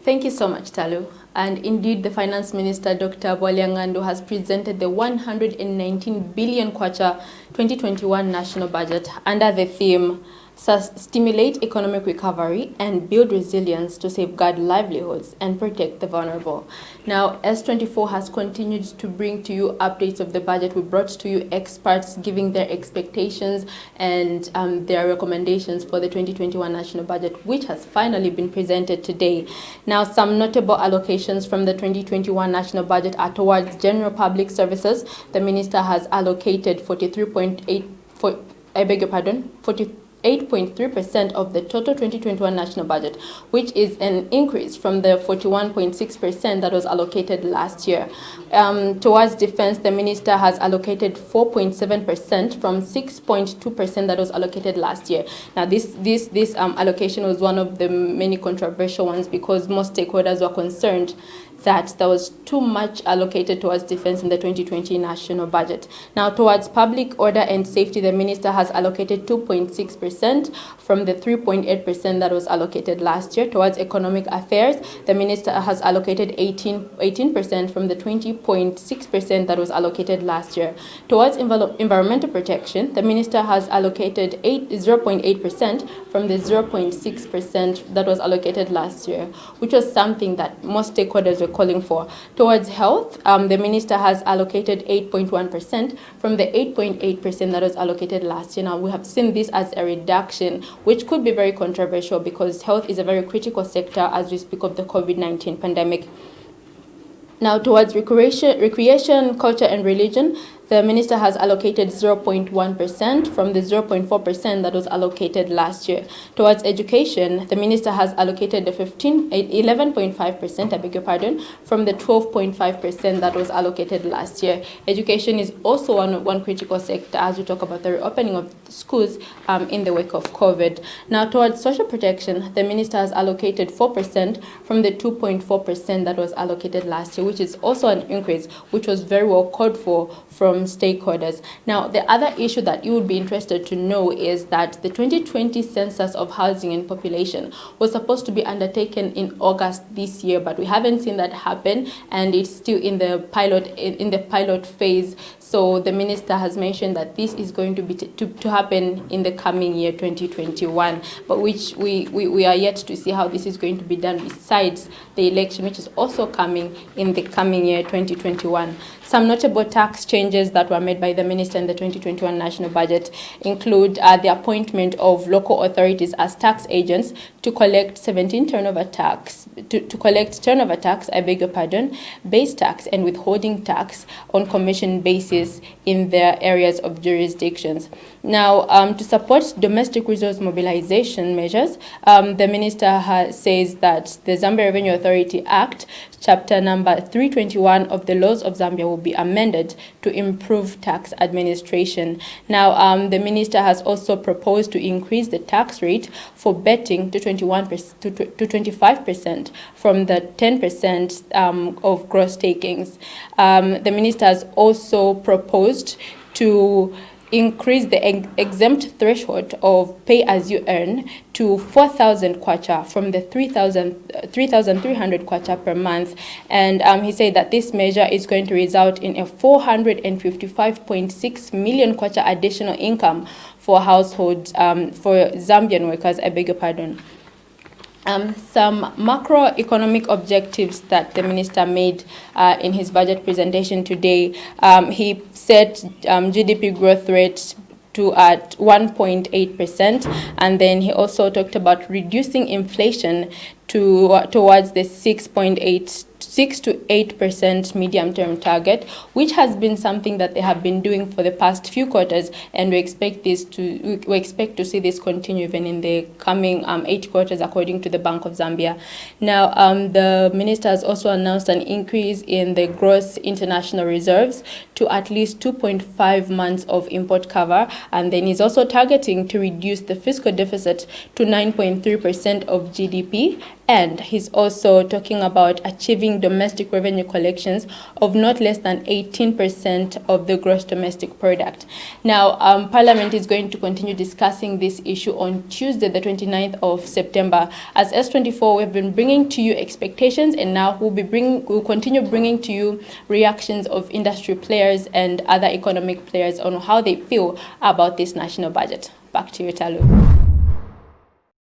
Thank you so much, Talu. And indeed, the Finance Minister, Dr. Bwalyangandu, has presented the 119 billion kwacha 2021 national budget under the theme Stimulate Economic Recovery and Build Resilience to Safeguard Livelihoods and Protect the Vulnerable. Now, S24 has continued to bring to you updates of the budget. We brought to you experts giving their expectations and their recommendations for the 2021 national budget, which has finally been presented today. Now, some notable allocations from the 2021 national budget are towards general public services. The minister has allocated 48.3% of the total 2021 national budget, which is an increase from the 41.6% that was allocated last year. Towards defense, the minister has allocated 4.7% from 6.2% that was allocated last year. Now, this allocation was one of the many controversial ones because most stakeholders were concerned that there was too much allocated towards defense in the 2020 national budget. Now, towards public order and safety, the minister has allocated 2.6% from the 3.8% that was allocated last year. Towards economic affairs, the minister has allocated 18% from the 20.6% that was allocated last year. Towards environmental protection, the minister has allocated 0.8% from the 0.6% that was allocated last year, which was something that most stakeholders were calling for. Towards health, the minister has allocated 8.1% from the 8.8% that was allocated last year. Now, we have seen this as a reduction, which could be very controversial because health is a very critical sector as we speak of the COVID-19 pandemic. Now, towards recreation, culture, and religion, the minister has allocated 0.1% from the 0.4% that was allocated last year. Towards education, the minister has allocated the 11.5%, I beg your pardon, from the 12.5% that was allocated last year. Education is also one critical sector as we talk about the reopening of schools in the wake of COVID. Now, towards social protection, the minister has allocated 4% from the 2.4% that was allocated last year, which is also an increase, which was very well called for from stakeholders. Now, the other issue that you would be interested to know is that the 2020 census of housing and population was supposed to be undertaken in August this year, but we haven't seen that happen, and it's still in the pilot phase. So the minister has mentioned that this is going to be to happen in the coming year 2021, but which we are yet to see how this is going to be done besides the election, which is also coming in the coming year 2021. Some notable tax changes that were made by the minister in the 2021 national budget include the appointment of local authorities as tax agents to collect 17 turnover tax, I beg your pardon, base tax and withholding tax on commission basis in their areas of jurisdictions. Now, to support domestic resource mobilization measures, the minister says that the Zambia Revenue Authority Act, chapter number 321 of the laws of Zambia will be amended to improve tax administration. Now, the minister has also proposed to increase the tax rate for betting to 25% from the 10% of gross takings. The minister has also proposed to increase the exempt threshold of pay as you earn to 4,000 kwacha from the 3,300 kwacha per month. And he said that this measure is going to result in a 455.6 million kwacha additional income for households, for Zambian workers, I beg your pardon. Some macroeconomic objectives that the minister made in his budget presentation today. He set GDP growth rate to at 1.8%, and then he also talked about reducing inflation towards the 6 to 8% medium-term target, which has been something that they have been doing for the past few quarters, and we expect to see this continue even in the coming 8 quarters, according to the Bank of Zambia. Now, the minister has also announced an increase in the gross international reserves to at least 2.5 months of import cover, and then he's also targeting to reduce the fiscal deficit to 9.3% of GDP and he's also talking about achieving domestic revenue collections of not less than 18% of the gross domestic product. Now, Parliament is going to continue discussing this issue on Tuesday, the 29th of September. As S24, we've been bringing to you expectations, and now we'll continue bringing to you reactions of industry players and other economic players on how they feel about this national budget. Back to you, Talu.